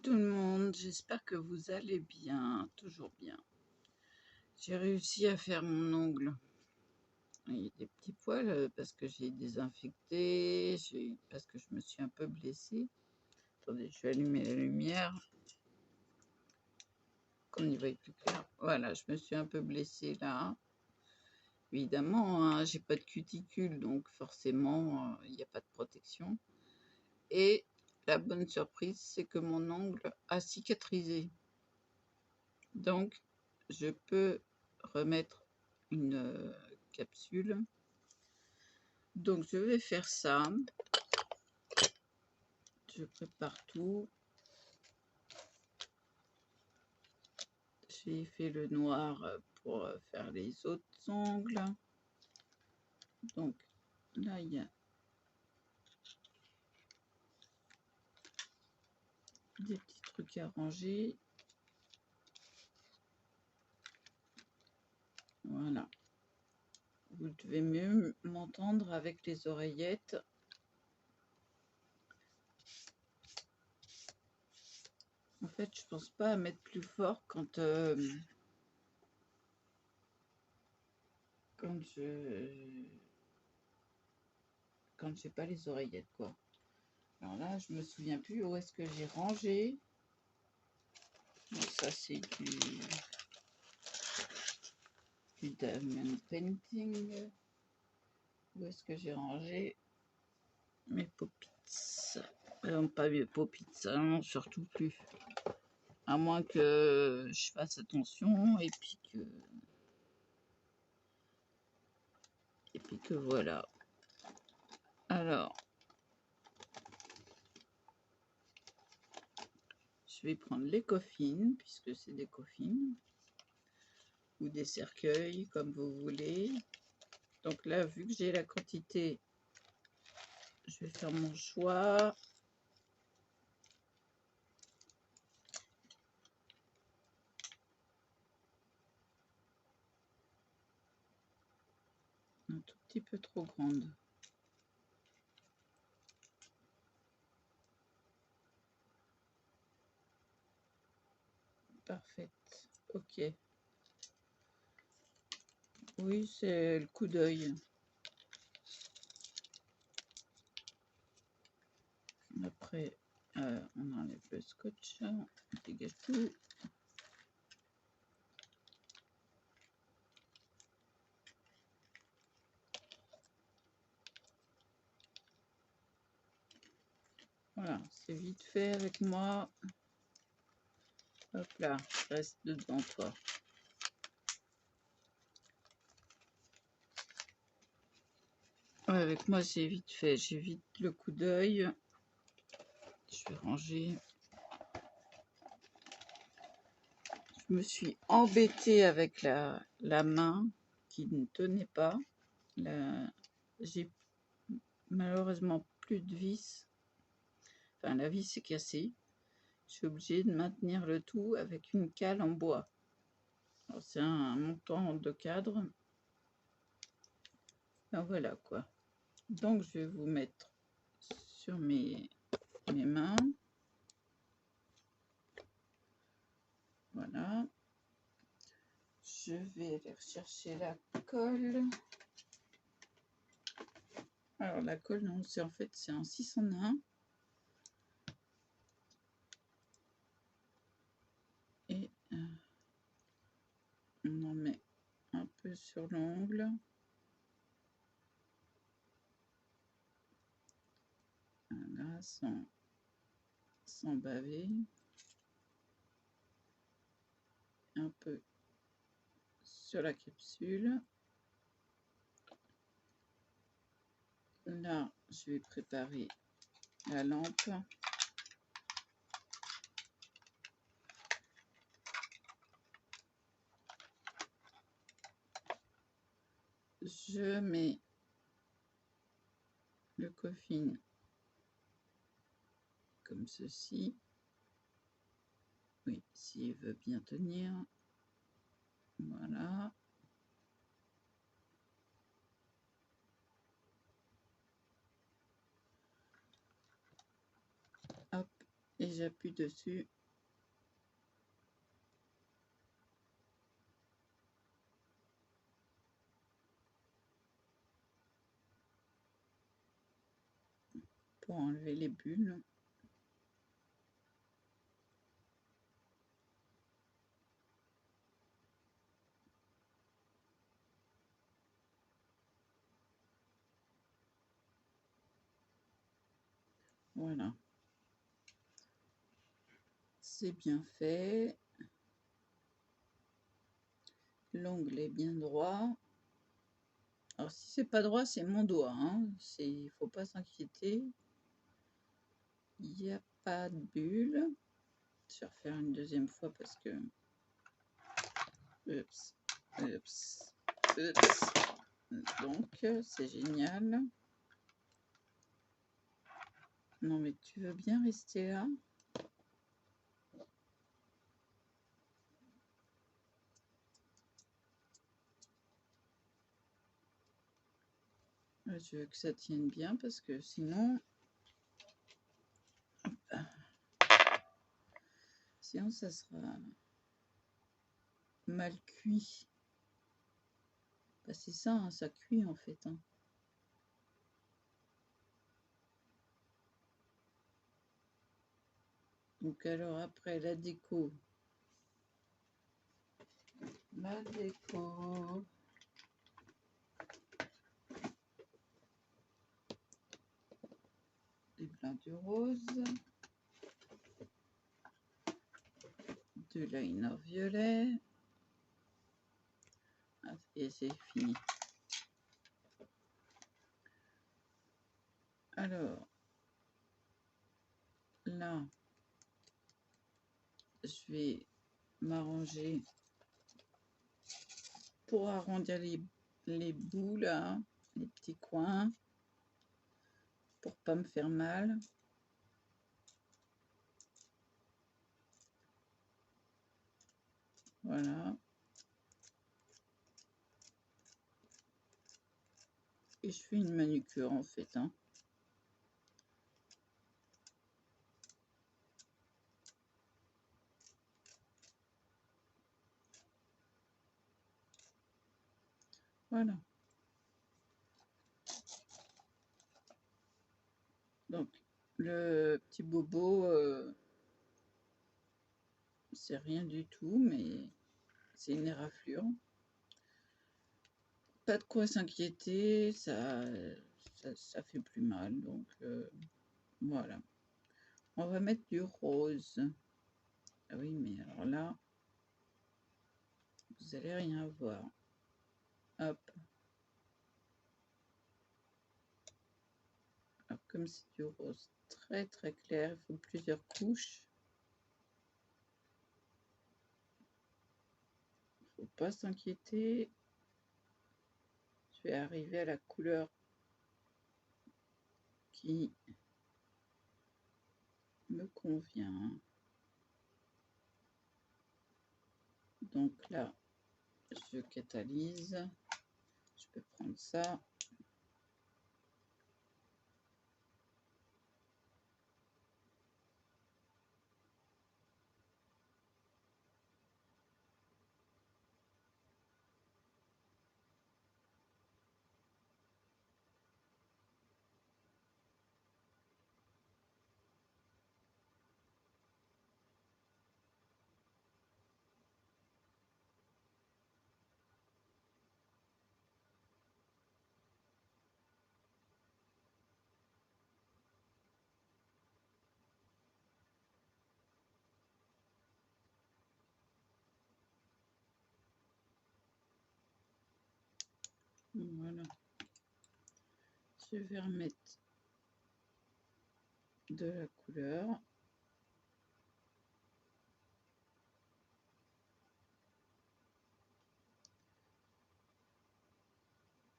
tout le monde, j'espère que vous allez bien, toujours bien. J'ai réussi à faire mon ongle. Il y a des petits poils parce que j'ai désinfecté, parce que je me suis un peu blessée. Attendez, je vais allumer la lumière. Qu'on y voit plus clair. Voilà, je me suis un peu blessée là. Évidemment, hein, j'ai pas de cuticule, donc forcément, il n'y a pas de protection. Et la bonne surprise, c'est que mon ongle a cicatrisé. Donc, je peux remettre une capsule. Donc, je vais faire ça. Je prépare tout. J'ai fait le noir pour faire les autres ongles. Donc, là, il y a des petits trucs à ranger. Voilà. Vous devez mieux m'entendre avec les oreillettes. En fait, je pense pas à mettre plus fort quand j'ai pas les oreillettes, quoi. Alors là, je me souviens plus où est-ce que j'ai rangé. Donc ça, c'est du diamond painting. Où est-ce que j'ai rangé mes pop-its? Pas mes pop-its, non, surtout plus. À moins que je fasse attention et puis que voilà. Alors, je vais prendre les coffines, puisque c'est des coffines, ou des cercueils, comme vous voulez. Donc là, vu que j'ai la quantité, je vais faire mon choix. Un tout petit peu trop grande. Parfaite. Ok. Oui, c'est le coup d'œil. Après, on enlève le scotch, on dégage tout. Voilà, c'est vite fait avec moi. Hop là, je reste dedans, toi. Ouais, avec moi, c'est vite fait. J'évite le coup d'œil. Je vais ranger. Je me suis embêtée avec la main qui ne tenait pas. J'ai malheureusement plus de vis. Enfin, la vis est cassée. Je suis obligée de maintenir le tout avec une cale en bois. C'est un montant de cadre. Ben voilà quoi. Donc je vais vous mettre sur mes mains. Voilà. Je vais aller rechercher la colle. Alors la colle, non, c'est en fait c'est un 6 en 1. Et on en met un peu sur l'ongle. Voilà, sans baver. Un peu sur la capsule. Là, je vais préparer la lampe. Je mets le coffin comme ceci. Oui, s'il veut bien tenir. Voilà. Hop, et j'appuie dessus, pour enlever les bulles. Voilà. C'est bien fait. L'ongle est bien droit. Alors si c'est pas droit, c'est mon doigt, hein. Il faut pas s'inquiéter. Il n'y a pas de bulle. Je vais refaire une deuxième fois parce que... Oups, oups, oups. Donc, c'est génial. Non, mais tu veux bien rester là? Je veux que ça tienne bien parce que sinon... Sinon, ça sera mal cuit. Bah, c'est ça, hein, ça cuit en fait. Hein. Donc alors après la déco. La déco. Du blanc, du rose. De liner violet. Ah, et c'est fini. Alors, là, je vais m'arranger pour arrondir les bouts, là, les petits coins, pour pas me faire mal. Voilà. Et je fais une manucure, en fait. Hein. Voilà. Donc, le petit bobo, c'est rien du tout, mais c'est une éraflure. Pas de quoi s'inquiéter, ça fait plus mal. Donc, voilà. On va mettre du rose. Ah oui, mais alors là, vous allez rien voir. Hop. Alors, comme c'est du rose très très clair, il faut plusieurs couches. Faut pas s'inquiéter. Je vais arriver à la couleur qui me convient. Donc là, je catalyse. Je peux prendre ça. Voilà. Je vais remettre de la couleur.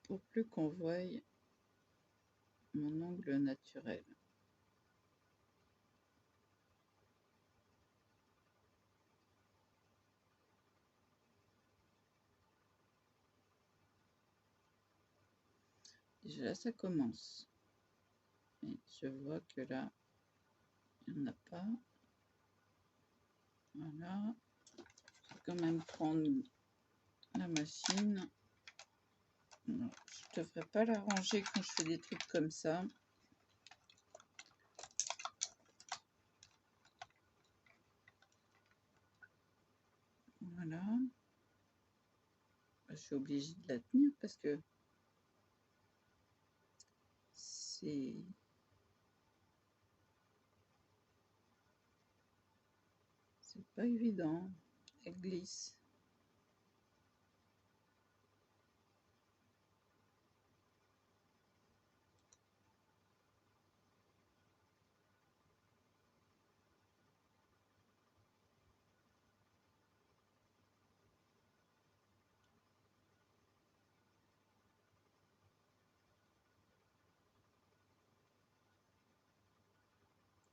Pour plus qu'on voie mon ongle naturel. Déjà là, ça commence. Et je vois que là, il n'y en a pas. Voilà. Je vais quand même prendre la machine. Non, je ne devrais pas la ranger quand je fais des trucs comme ça. Voilà. Je suis obligée de la tenir parce que c'est pas évident. Elle glisse.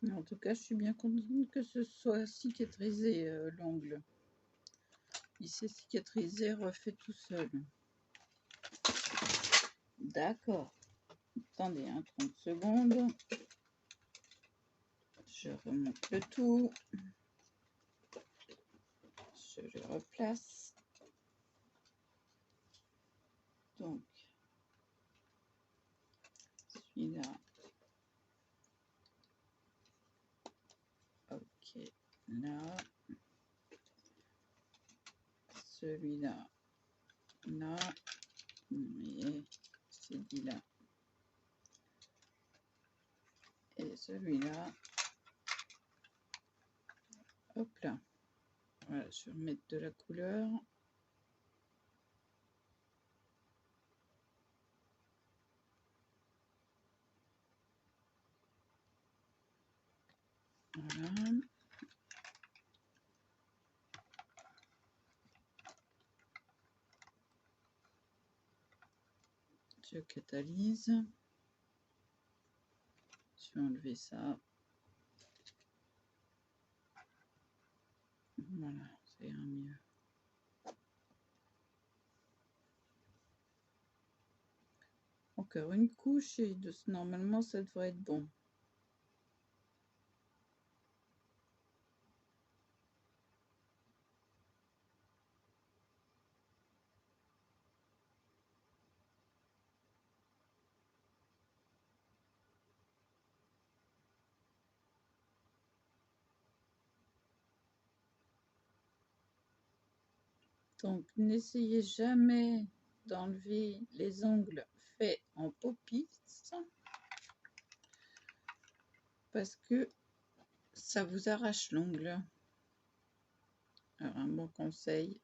Mais en tout cas, je suis bien contente que ce soit cicatrisé l'ongle. Il s'est cicatrisé, refait tout seul. D'accord. Attendez, 30 secondes. Je remonte le tout. Je le replace. Donc, celui-là. Ok, là. Celui-là. Là. Et celui-là. Et celui-là. Hop là. Voilà, je vais remettre de la couleur. Voilà. Je catalyse. Je vais enlever ça. Voilà, ça ira mieux. Encore une couche et normalement ça devrait être bon. Donc n'essayez jamais d'enlever les ongles faits en popis parce que ça vous arrache l'ongle. Alors un bon conseil,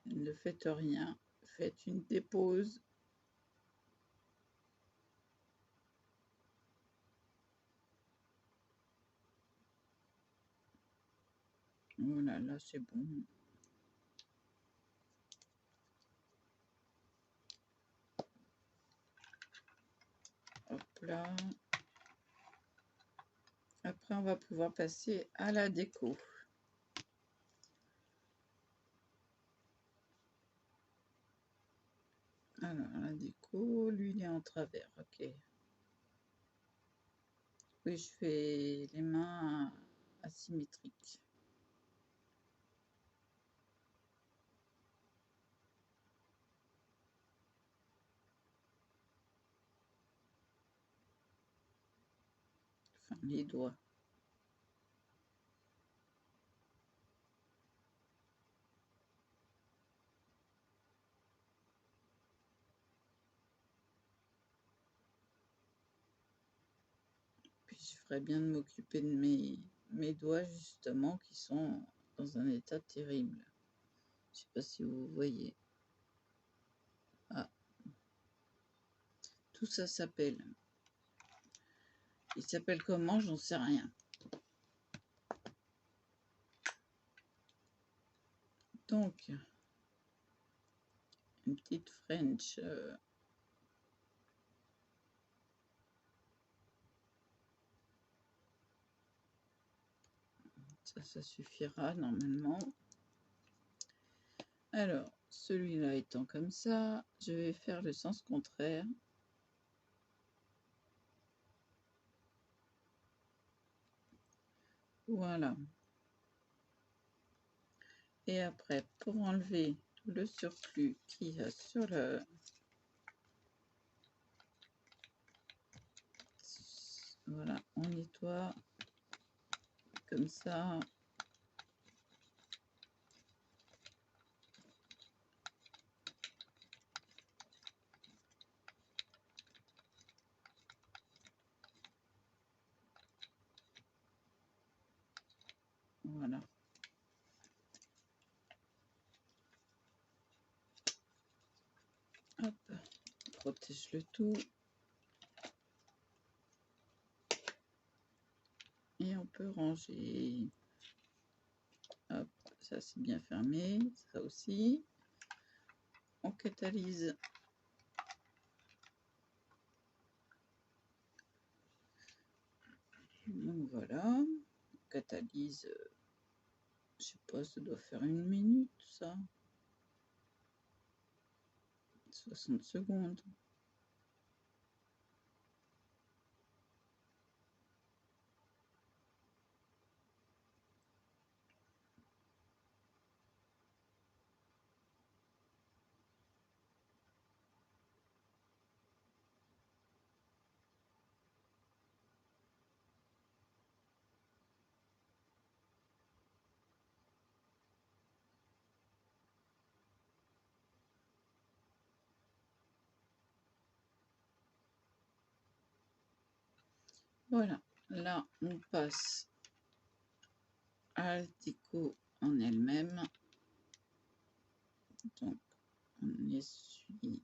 ne faites rien, faites une dépose. Voilà, là c'est bon. Hop là. Après on va pouvoir passer à la déco. Alors la déco, lui il est en travers, ok. Oui, je fais les mains asymétriques. Enfin, les doigts. Puis je ferais bien de m'occuper de mes doigts, justement, qui sont dans un état terrible. Je sais pas si vous voyez. Ah, tout ça s'appelle. Il s'appelle comment? J'en sais rien. Donc, une petite French. Ça suffira normalement. Alors, celui-là étant comme ça, je vais faire le sens contraire. Voilà. Et après, pour enlever le surplus qu'il y a sur le... Voilà, on nettoie comme ça. Voilà. Hop, on protège le tout. Et on peut ranger. Hop, ça c'est bien fermé. Ça aussi. On catalyse. Donc voilà. On catalyse. Je sais pas, ça doit faire 1 minute ça. 60 secondes. Voilà, là on passe à la déco en elle-même. Donc on essuie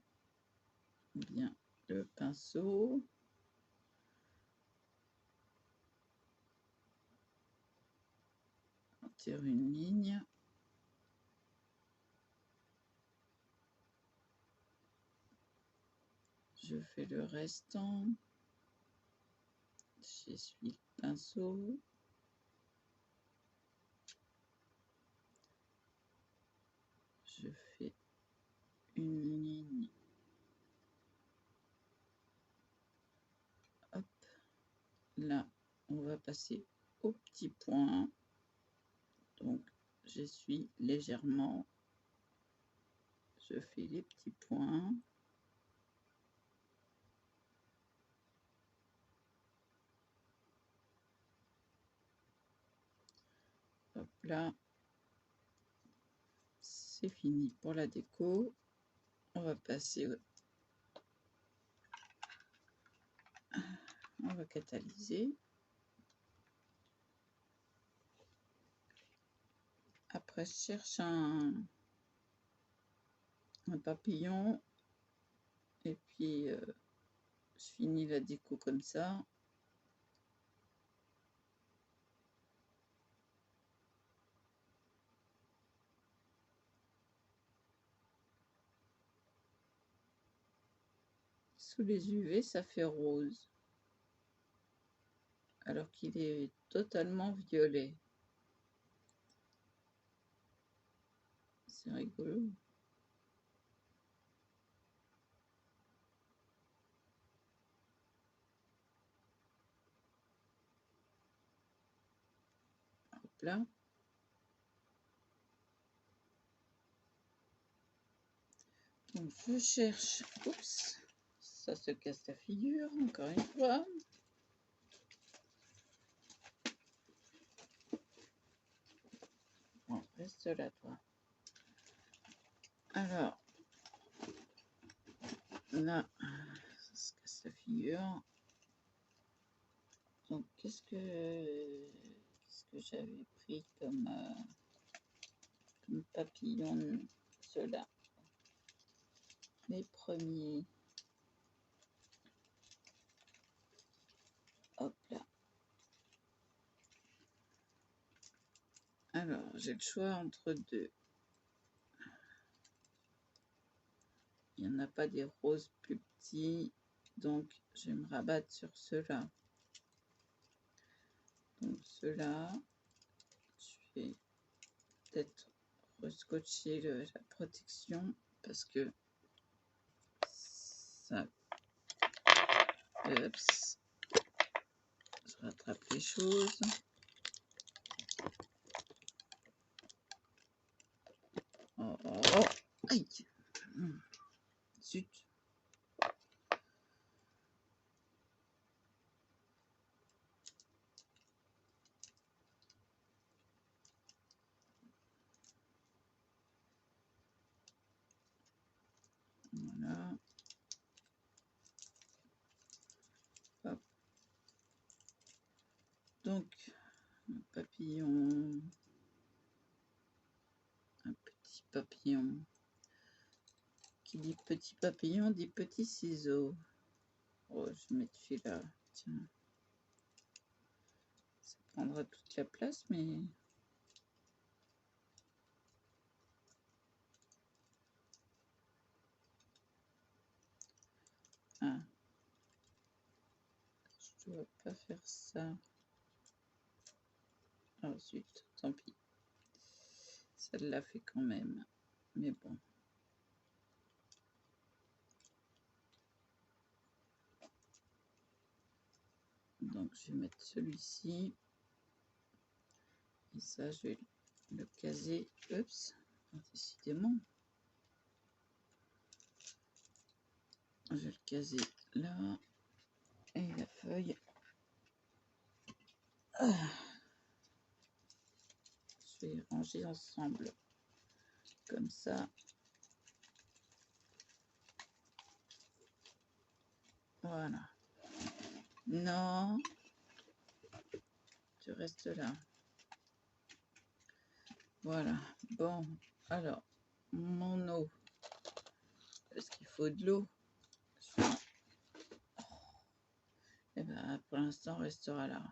bien le pinceau. On tire une ligne. Je fais le restant. J'essuie le pinceau. Je fais une ligne. Hop. Là, on va passer au petit point. Donc, j'essuie légèrement. Je fais les petits points. Hop là. C'est fini pour la déco. On va passer... On va catalyser. Après, je cherche un papillon. Et puis, je finis la déco comme ça. Sous les UV, ça fait rose. Alors qu'il est totalement violet. C'est rigolo. Hop là. Donc je cherche. Oups. Ça se casse la figure, encore une fois. Bon, reste là, toi. Alors, là, ça se casse la figure. Donc, qu'est-ce que j'avais pris comme papillon? Ceux-là. Les premiers. Hop là. Alors, j'ai le choix entre deux. Il n'y en a pas des roses plus petits, donc je vais me rabattre sur ceux-là. Donc ceux-là, je vais peut-être rescotcher la protection parce que ça... Oups. Je rattrape les choses. Oh, oh, aïe. Zut. Voilà. Hop. Donc, un papillon. Un petit papillon. Qui dit petit papillon dit petit ciseau. Oh, je vais mettre celui-là. Tiens. Ça prendra toute la place, mais... Ah. Je dois pas faire ça. Ah zut, tant pis. Ça l'a fait quand même. Mais bon. Donc je vais mettre celui-ci. Et ça, je vais le caser. Oups, décidément. Je vais le caser là. Et la feuille. Ah. Je vais les ranger ensemble. Comme ça. Voilà. Non. Tu restes là. Voilà. Bon. Alors, mon eau. Est-ce qu'il faut de l'eau? Eh ben, pour l'instant, on restera là.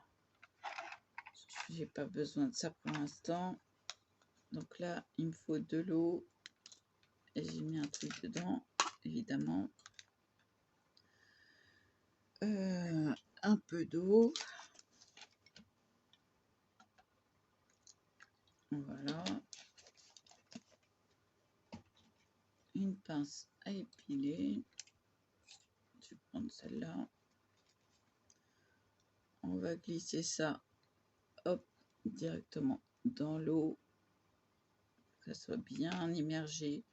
J'ai pas besoin de ça pour l'instant. Donc là, il me faut de l'eau. Et j'ai mis un truc dedans, évidemment. Un peu d'eau. Voilà. Une pince à épiler. Je vais prendre celle-là. On va glisser ça, hop, directement dans l'eau. Que ça soit bien immergé.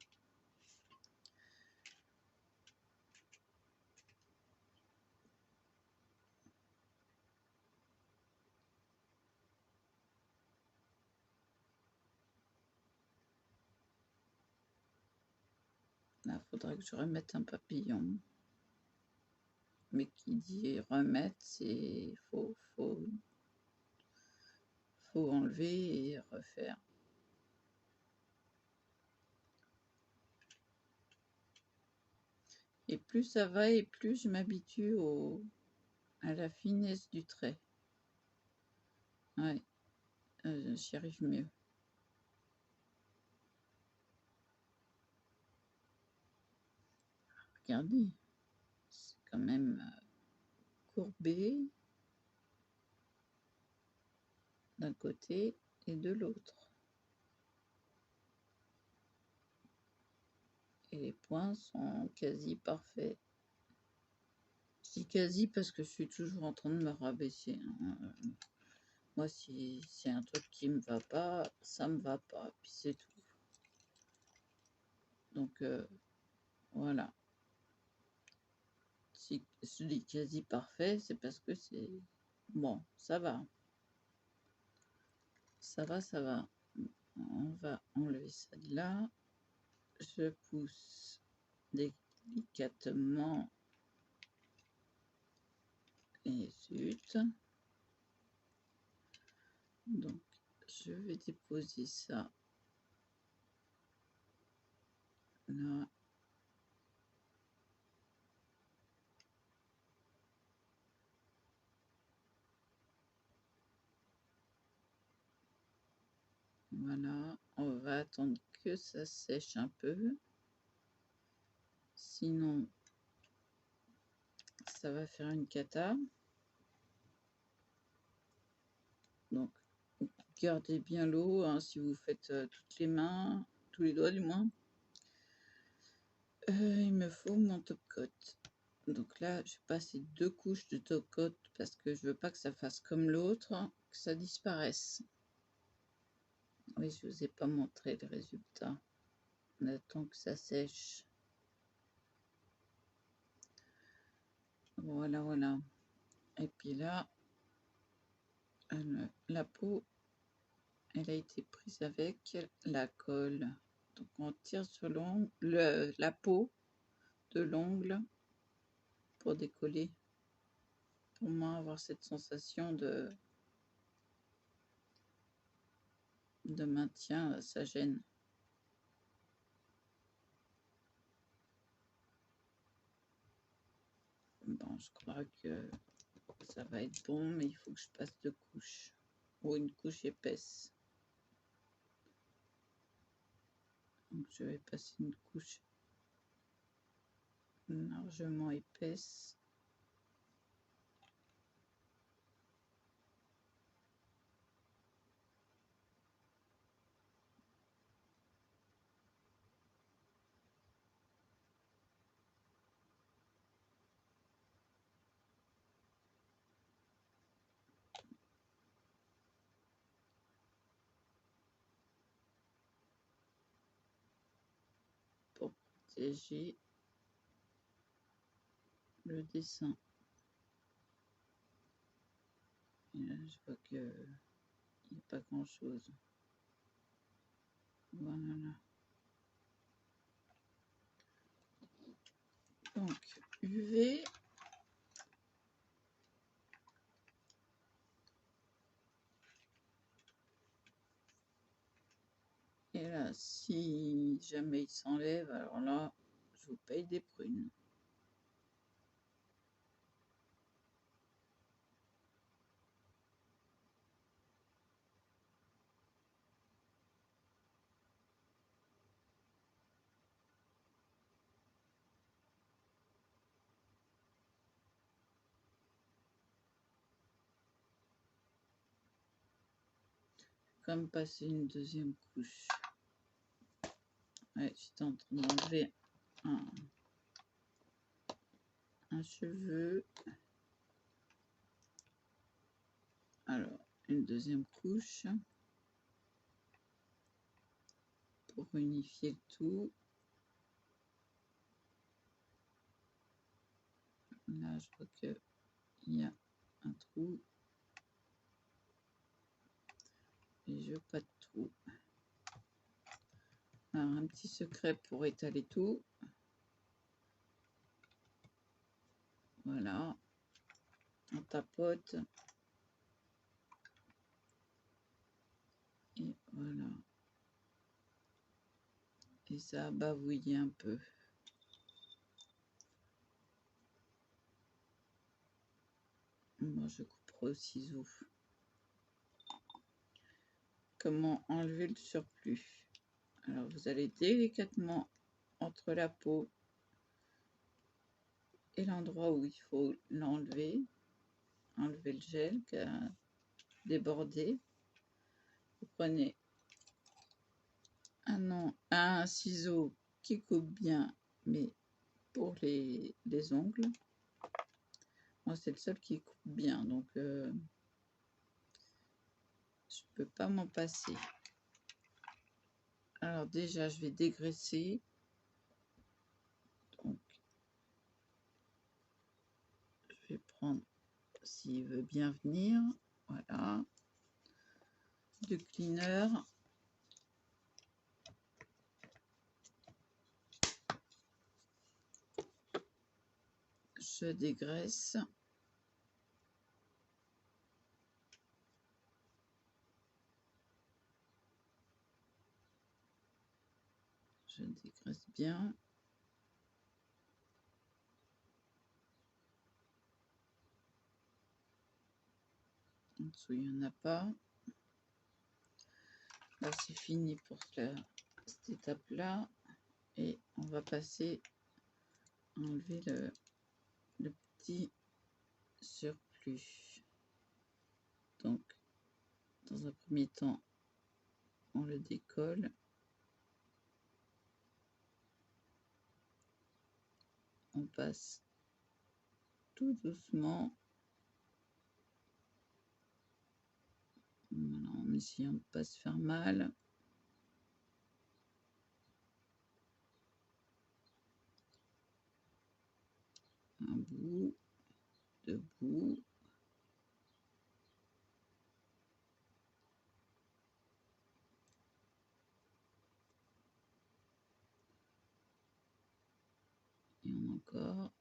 Là, il faudra que je remette un papillon. Mais qui dit remettre, c'est faut enlever et refaire. Et plus ça va et plus je m'habitue à la finesse du trait. Ouais, j'y arrive mieux. Regardez, c'est quand même courbé d'un côté et de l'autre. Et les points sont quasi parfaits. Je dis quasi parce que je suis toujours en train de me rabaisser. Hein. Moi, si c'est un truc qui me va pas, ça me va pas. Puis c'est tout. Donc, voilà. Si je dis quasi parfait, c'est parce que c'est... Bon, ça va. Ça va, ça va. On va enlever ça de là. Je pousse délicatement. Et zut. Donc, je vais déposer ça là. Voilà. On va attendre que ça sèche un peu. Sinon, ça va faire une cata. Donc, gardez bien l'eau hein, si vous faites toutes les mains, tous les doigts du moins. Il me faut mon top coat. Donc là, je vais passer 2 couches de top coat parce que je veux pas que ça fasse comme l'autre, que ça disparaisse. Oui, je vous ai pas montré le résultat. On attend que ça sèche. Voilà, voilà. Et puis là, la peau, elle a été prise avec la colle. Donc on tire sur la peau de l'ongle pour décoller. Pour moi, avoir cette sensation de maintien, ça gêne. Bon, je crois que ça va être bon, mais il faut que je passe 2 couches. Ou une couche épaisse. Donc je vais passer une couche largement épaisse. Pour protéger le dessin. Et là, je vois qu'il n'y a pas grand chose. Voilà. Donc, UV. Et là, si jamais il s'enlève, alors là, je vous paye des prunes. Comme passer une deuxième couche. Ouais, j'étais en train d'enlever un cheveu. Alors, une deuxième couche pour unifier le tout. Là, je vois qu'il y a un trou. Et je veux pas de trou. Alors, un petit secret pour étaler tout. Voilà. On tapote. Et voilà. Et ça a bavouillé un peu. Moi, je couperai au ciseau. Comment enlever le surplus? Alors, vous allez délicatement entre la peau et l'endroit où il faut l'enlever. Enlever le gel qui a débordé. Vous prenez un ciseau qui coupe bien, mais pour les ongles. Moi, c'est le seul qui coupe bien, donc je peux pas m'en passer. Alors déjà, je vais dégraisser. Donc, je vais prendre, s'il veut bien venir, voilà, du cleaner. Je dégraisse. Je dégraisse bien. En dessous, il n'y en a pas. Là, c'est fini pour cette étape-là. Et on va passer à enlever le petit surplus. Donc, dans un premier temps, on le décolle. On passe tout doucement. Voilà, en essayant de ne pas se faire mal. Un bout, deux bouts. Et encore.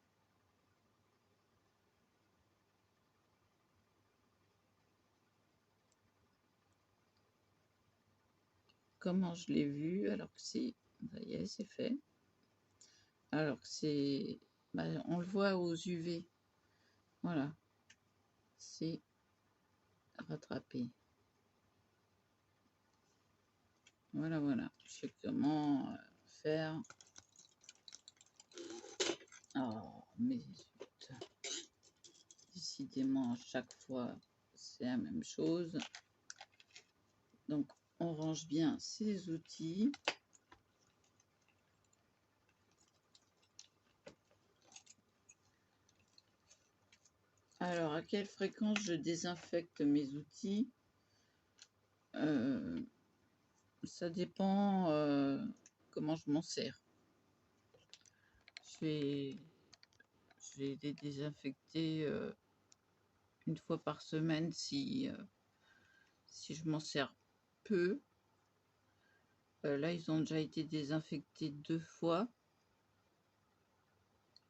Comment je l'ai vu alors que c'est... Ça y est, c'est fait. Alors que c'est... Bah, on le voit aux UV. Voilà. C'est rattrapé. Voilà, voilà. Je sais comment faire. Oh, mais zut. Décidément, à chaque fois, c'est la même chose. Donc, on range bien ces outils. Alors, à quelle fréquence je désinfecte mes outils? Ça dépend comment je m'en sers. Je vais les désinfecter une fois par semaine si je m'en sers peu. Là, ils ont déjà été désinfectés 2 fois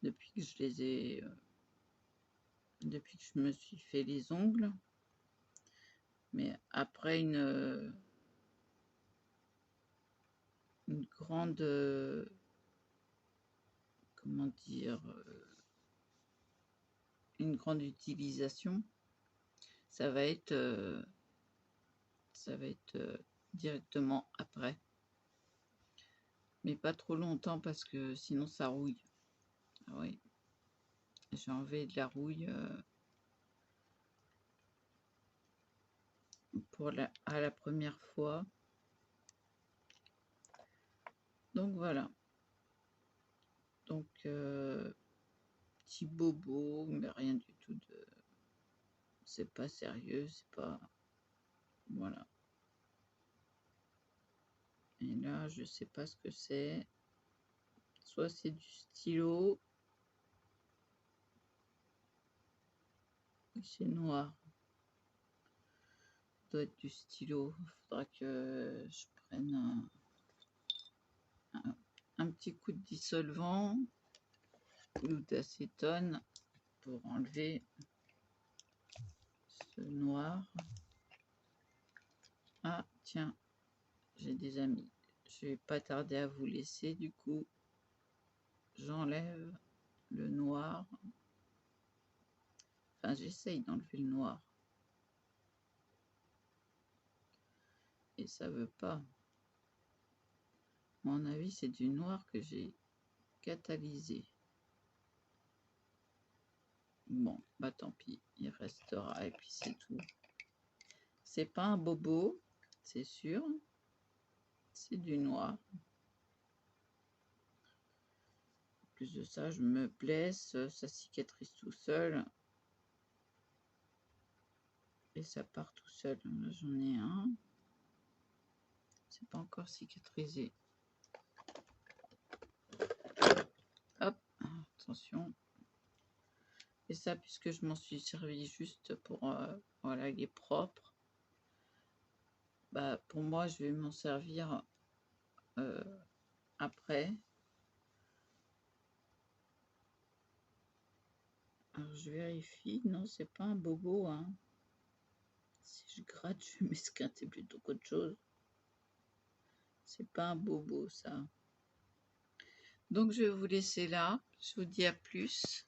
depuis que je les ai... depuis que je me suis fait les ongles. Mais après une grande... comment dire... une grande utilisation, ça va être directement après, mais pas trop longtemps parce que sinon ça rouille. Ah oui, j'ai enlevé de la rouille à la première fois. Donc voilà. Donc petit bobo, mais rien du tout de... C'est pas sérieux, c'est pas... Voilà. Et là, je sais pas ce que c'est. Soit c'est du stylo. C'est noir. Ça doit être du stylo. Il faudra que je prenne un petit coup de dissolvant ou d'acétone pour enlever ce noir. Ah tiens, j'ai des amis. Je vais pas tarder à vous laisser, du coup j'enlève le noir. Enfin, j'essaye d'enlever le noir. Et ça veut pas. À mon avis, c'est du noir que j'ai catalysé. Bon, bah tant pis, il restera et puis c'est tout. C'est pas un bobo, c'est sûr. C'est du noir. En plus de ça, je me blesse, ça cicatrise tout seul. Et ça part tout seul. Là, j'en ai un. C'est pas encore cicatrisé. Hop, attention. Et ça, puisque je m'en suis servi juste pour... voilà, il est propre. Bah, pour moi, je vais m'en servir après. Alors, je vérifie. Non, c'est pas un bobo, hein. Si je gratte, je vais m'esquinter plutôt qu'autre chose. C'est pas un bobo, ça. Donc, je vais vous laisser là. Je vous dis à plus.